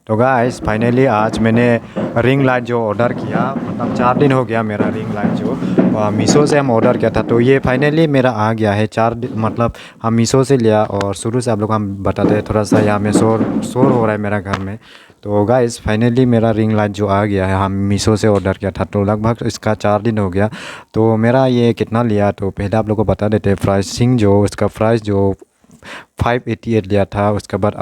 तो guys finally आज मैंने रिंग लाइट जो ऑर्डर किया, मतलब 4 दिन हो गया मेरा रिंग लाइट जो मीशो से हम ऑर्डर किया था। तो ये फाइनली मेरा आ गया है। मतलब हम मीशो से लिया और शुरू से आप लोग हम बताते हैं, थोड़ा सा यहाँ में शोर शोर हो रहा है मेरा घर में। तो गाइस फाइनली मेरा रिंग लाइट जो आ गया है, हम मीशो से ऑर्डर किया था। तो लगभग इसका 4 दिन हो गया। तो मेरा ये कितना लिया, तो पहले आप लोग को बता देते हैं प्राइसिंग। जो इसका प्राइस जो 588 लिया था, उसके बाद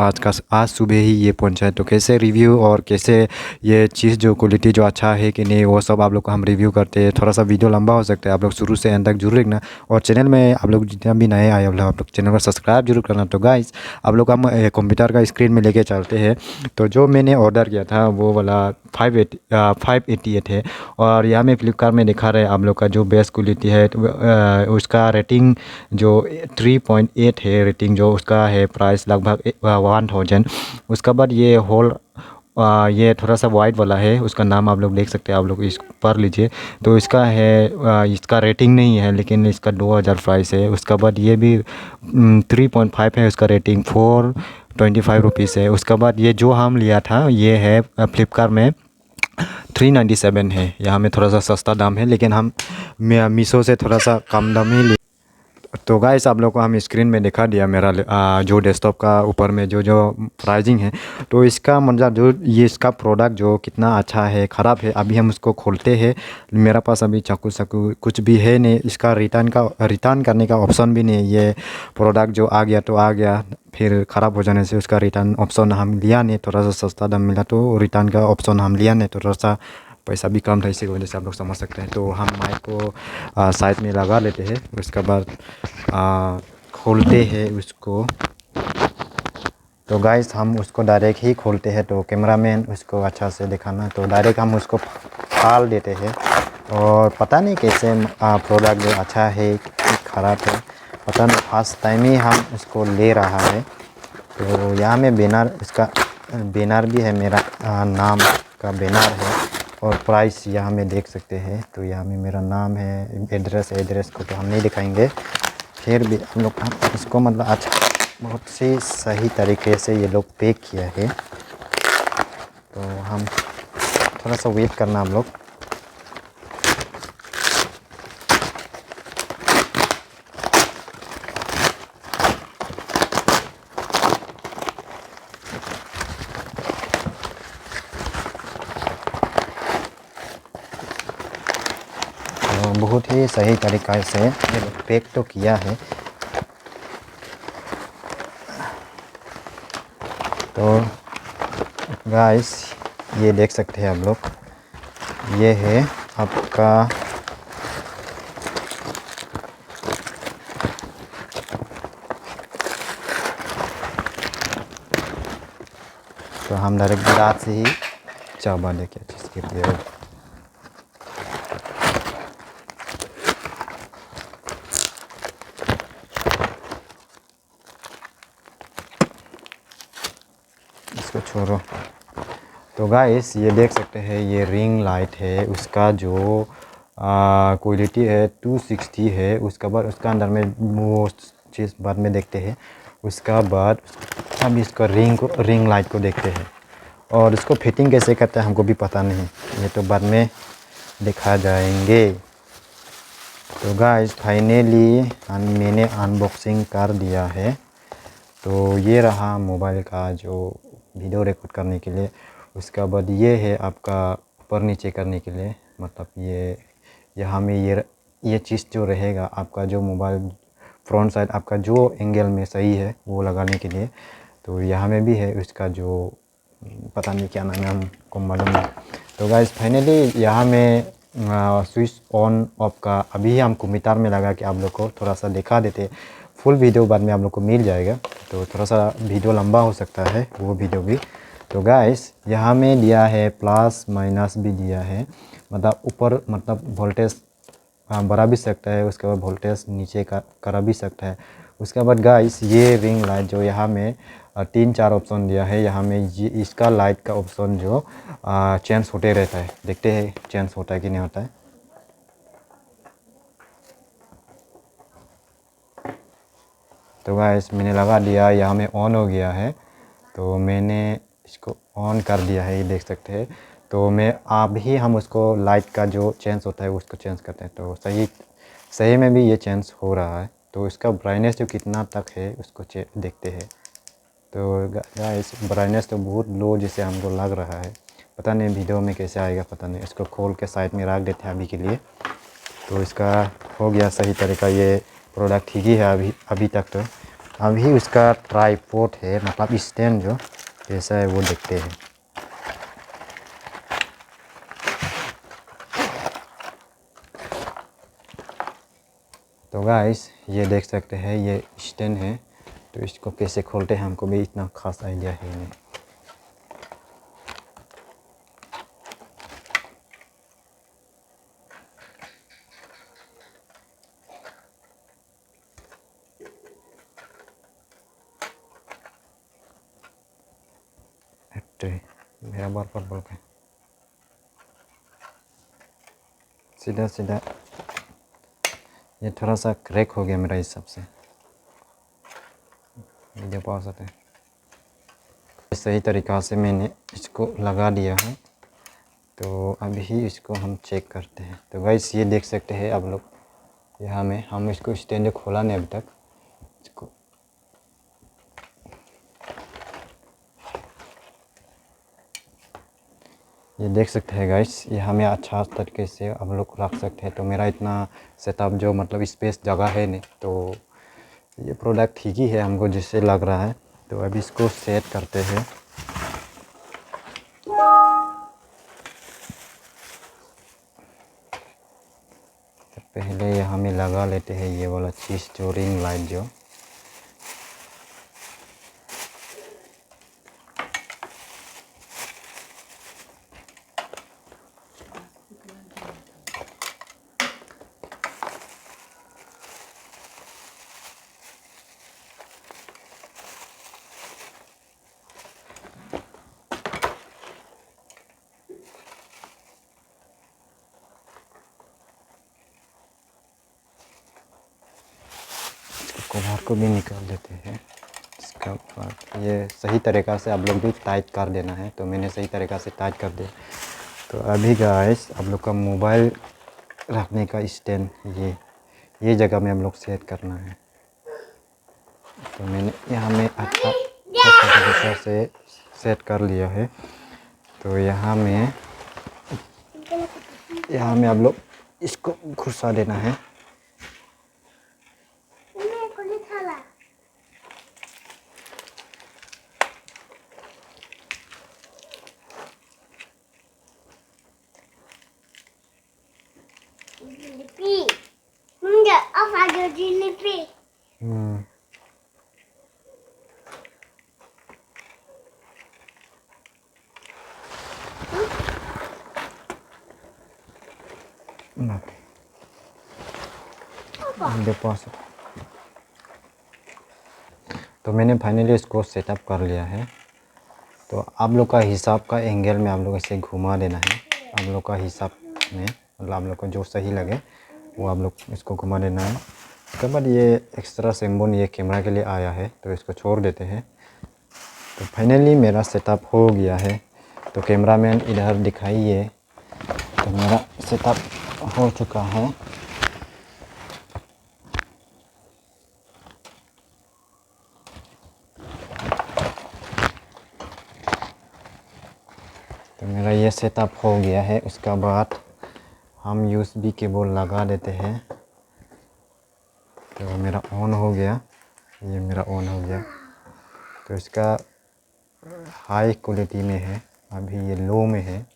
आज सुबह ही ये पहुंचा है। तो कैसे रिव्यू और कैसे ये चीज़ जो क्वालिटी जो अच्छा है कि नहीं, वो सब आप लोग को हम रिव्यू करते हैं। थोड़ा सा वीडियो लंबा हो सकता है, आप लोग शुरू से एंड तक जरूर देखना। और चैनल में आप लोग जितना भी नए आए आप लोग चैनल को सब्सक्राइब जरूर करना। तो गाइस आप लोग हम कंप्यूटर का स्क्रीन में लेके चलते हैं। तो जो मैंने ऑर्डर किया था वो वाला 588 है। और यहाँ में फ्लिपकार्ट में दिखा रहे हैं आप लोग का जो बेस्ट क्वालिटी है, तो उसका रेटिंग जो 3.8 है। रेटिंग जो उसका है, प्राइस लगभग 1000। उसका बाद ये ये थोड़ा सा वाइट वाला है, उसका नाम आप लोग देख सकते हैं, आप लोग इस पढ़ लीजिए। तो इसका है इसका रेटिंग नहीं है, लेकिन इसका 2000 प्राइस है। उसका बाद ये भी 3.5 है, उसका रेटिंग 425 रुपीज़ है। उसका बाद ये जो हम लिया था ये है फ्लिपकार्ट में 397 है। यहाँ में थोड़ा सा सस्ता दाम है, लेकिन हम मीशो से थोड़ा सा कम दाम ही। तो गाइस आप लोग को हम स्क्रीन में दिखा दिया मेरा जो डेस्कटॉप का ऊपर में जो जो प्राइसिंग है। तो इसका मतलब जो ये इसका प्रोडक्ट जो कितना अच्छा है ख़राब है, अभी हम उसको खोलते हैं। मेरा पास अभी चाकू कुछ भी है नहीं। इसका रिटर्न करने का ऑप्शन भी नहीं है। ये प्रोडक्ट जो आ गया तो आ गया, फिर ख़राब हो जाने से उसका रिटर्न ऑप्शन हम लिया नहीं। थोड़ा सा सस्ता दाम मिला तो रिटर्न का ऑप्शन हम लिया नहीं। थोड़ा सा पैसा भी कम था, इसी की वजह से आप लोग समझ सकते हैं। तो हम माइक को साइड में लगा लेते हैं। उसके बाद खोलते हैं उसको। तो गाइस हम उसको डायरेक्ट ही खोलते हैं। तो कैमरामैन उसको अच्छा से दिखाना। तो डायरेक्ट हम उसको फाड़ देते हैं। और पता नहीं कैसे प्रोडक्ट जो अच्छा है कि ख़राब है, पता नहीं। फर्स्ट टाइम ही हम उसको ले रहा है। तो यहाँ में बैनर, इसका बैनर भी है, मेरा नाम का बैनर है। और प्राइस यहाँ में देख सकते हैं। तो यहाँ में मेरा नाम है, एड्रेस को तो हम नहीं दिखाएंगे। फिर भी हम लोग इसको मतलब अच्छा बहुत से सही तरीके से ये लोग पैक किया है। तो हम थोड़ा सा वेट करना हम लोग। तो बहुत ही सही तरीक़े से ये लोग पैक तो किया है। तो गाइस ये देख सकते हैं आप लोग, ये है आपका तो हम डायरेक्ट दांत से ही चाबा लेके जिसके लिए इसको छोड़ो। तो गाइस ये देख सकते हैं, ये रिंग लाइट है। उसका जो क्वालिटी है 260 है। उसके बाद उसका अंदर में वो चीज़ बाद में देखते हैं। उसका बाद हम इसका रिंग लाइट को देखते हैं। और इसको फिटिंग कैसे करते हैं हमको भी पता नहीं, ये तो बाद में दिखा जाएंगे। तो गाइस फाइनली मैंने अनबॉक्सिंग कर दिया है। तो ये रहा मोबाइल का जो वीडियो रिकॉर्ड करने के लिए। उसके बाद ये है आपका ऊपर नीचे करने के लिए, मतलब ये यहाँ में ये चीज़ जो रहेगा आपका जो मोबाइल फ्रंट साइड आपका जो एंगल में सही है वो लगाने के लिए। तो यहाँ में भी है उसका जो पता नहीं क्या नाम है, हमको मालूम नहीं। तो गाइस फाइनली यहाँ में स्विच ऑन ऑफ का अभी हम कंप्यूटर में लगा के आप लोग को थोड़ा सा दिखा देते। फुल वीडियो बाद में आप लोग को मिल जाएगा, तो थोड़ा सा वीडियो लंबा हो सकता है वो वीडियो भी। तो गाइस यहाँ में दिया है प्लस माइनस भी दिया है, मतलब ऊपर मतलब वोल्टेज बढ़ा भी सकता है, उसके बाद वोल्टेज नीचे का करा भी सकता है। उसके बाद गाइस ये रिंग लाइट जो यहाँ में 3-4 ऑप्शन दिया है। यहाँ में ये इसका लाइट का ऑप्शन जो चेंज होते रहता है, देखते हैं चेंज होता है कि नहीं होता है। तो गाइस मैंने लगा दिया, यहाँ में ऑन हो गया है। तो मैंने इसको ऑन कर दिया है, ये देख सकते हैं। तो मैं अभी हम उसको लाइट का जो चेंज होता है उसको चेंज करते हैं, तो सही में भी ये चेंज हो रहा है। तो इसका ब्राइटनेस जो कितना तक है उसको देखते हैं। तो गाइस ब्राइटनेस तो बहुत लो जैसे हमको लग रहा है, पता नहीं वीडियो में कैसे आएगा पता नहीं। इसको खोल के साइड में रख देते हैं अभी के लिए। तो इसका हो गया सही तरीका, ये प्रोडक्ट ठीक ही है अभी तक। तो अभी उसका ट्राइपॉड है, मतलब स्टैंड जो कैसा है वो देखते हैं। तो गाइस ये देख सकते हैं ये स्टैंड है। तो इसको कैसे खोलते हैं हमको भी इतना खास आइडिया है नहीं। मेरा बार बार बोल के सीधा सीधा ये थोड़ा सा क्रैक हो गया मेरा हिसाब से, वीडियो पॉज होता है। सही तरीक़ा से मैंने इसको लगा दिया है। तो अभी इसको हम चेक करते हैं। तो गाइस ये देख सकते हैं आप लोग, यहाँ में हम इसको स्टैंड खोला नहीं अभी तक। इसको ये देख सकते हैं गाइस, ये हमें अच्छा तरीके से आप लोग रख सकते हैं। तो मेरा इतना सेटअप जो मतलब स्पेस जगह है नहीं, तो ये प्रोडक्ट ठीक ही है हमको जैसे लग रहा है। तो अभी इसको सेट करते हैं। तो पहले यहाँ में लगा लेते हैं ये वाला चीज़ जो रिंग लाइट जो। कवर को भी निकाल देते हैं। इसका बाद ये सही तरीक़ा से आप लोग भी टाइट कर देना है। तो मैंने सही तरीक़ा से टाइट कर दिया। तो अभी गाइस आप लोग का मोबाइल रखने का स्टैंड ये जगह में हम लोग सेट करना है। तो मैंने यहाँ में अच्छा तरीक़े से सेट कर लिया है। तो यहाँ में आप लोग इसको घुसा देना है। Enggak, apa ada Jinipi? तो मैंने फाइनली इसको सेटअप कर लिया है। तो आप लोग का हिसाब का एंगल में आप लोग इसे घुमा देना है। आप लोग का हिसाब में मतलब आप लोग को जो सही लगे वो आप लोग इसको घुमा देना है। उसके बाद ये एक्स्ट्रा सिम्बल ये कैमरा के लिए आया है, तो इसको छोड़ देते हैं। तो फाइनली मेरा सेटअप हो गया है। तो कैमरामैन इधर दिखाइए। तो मेरा सेटअप हो चुका है। तो मेरा ये सेटअप हो गया है। उसके बाद हम यूएसबी केबल लगा देते हैं। तो मेरा ऑन हो गया, ये मेरा ऑन हो गया। तो इसका हाई क्वालिटी में है, अभी ये लो में है।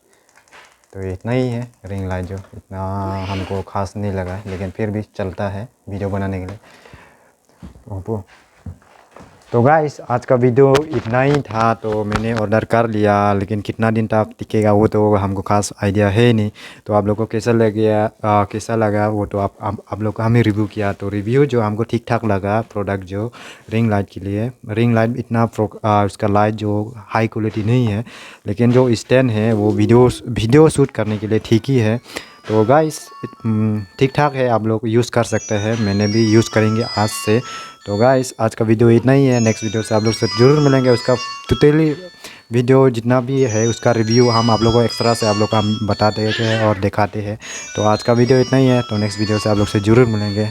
तो इतना ही है रिंग लाइट जो, इतना हमको ख़ास नहीं लगा, लेकिन फिर भी चलता है वीडियो बनाने के लिए। ओप्पो। तो गाइस आज का वीडियो इतना ही था। तो मैंने ऑर्डर कर लिया, लेकिन कितना दिन तक टिकेगा वो तो हमको खास आइडिया है नहीं। तो आप लोग को कैसा लगा वो तो आप लोग को हमें रिव्यू किया। तो रिव्यू जो हमको ठीक ठाक लगा, प्रोडक्ट जो रिंग लाइट के लिए, रिंग लाइट इतना उसका लाइट जो हाई क्वालिटी नहीं है, लेकिन जो स्टैंड है वो वीडियो शूट करने के लिए ठीक ही है। तो गाइस ठीक ठाक है, आप लोग यूज़ कर सकते हैं। मैंने भी यूज़ करेंगे आज से। तो गाइस आज का वीडियो इतना ही है। नेक्स्ट वीडियो से आप लोग से ज़रूर मिलेंगे। उसका टोटली वीडियो जितना भी है उसका रिव्यू हम आप लोगों को एक्स्ट्रा से आप लोग को हम बताते हैं और दिखाते हैं। तो आज का वीडियो इतना ही है, तो नेक्स्ट वीडियो से आप लोग से ज़रूर मिलेंगे।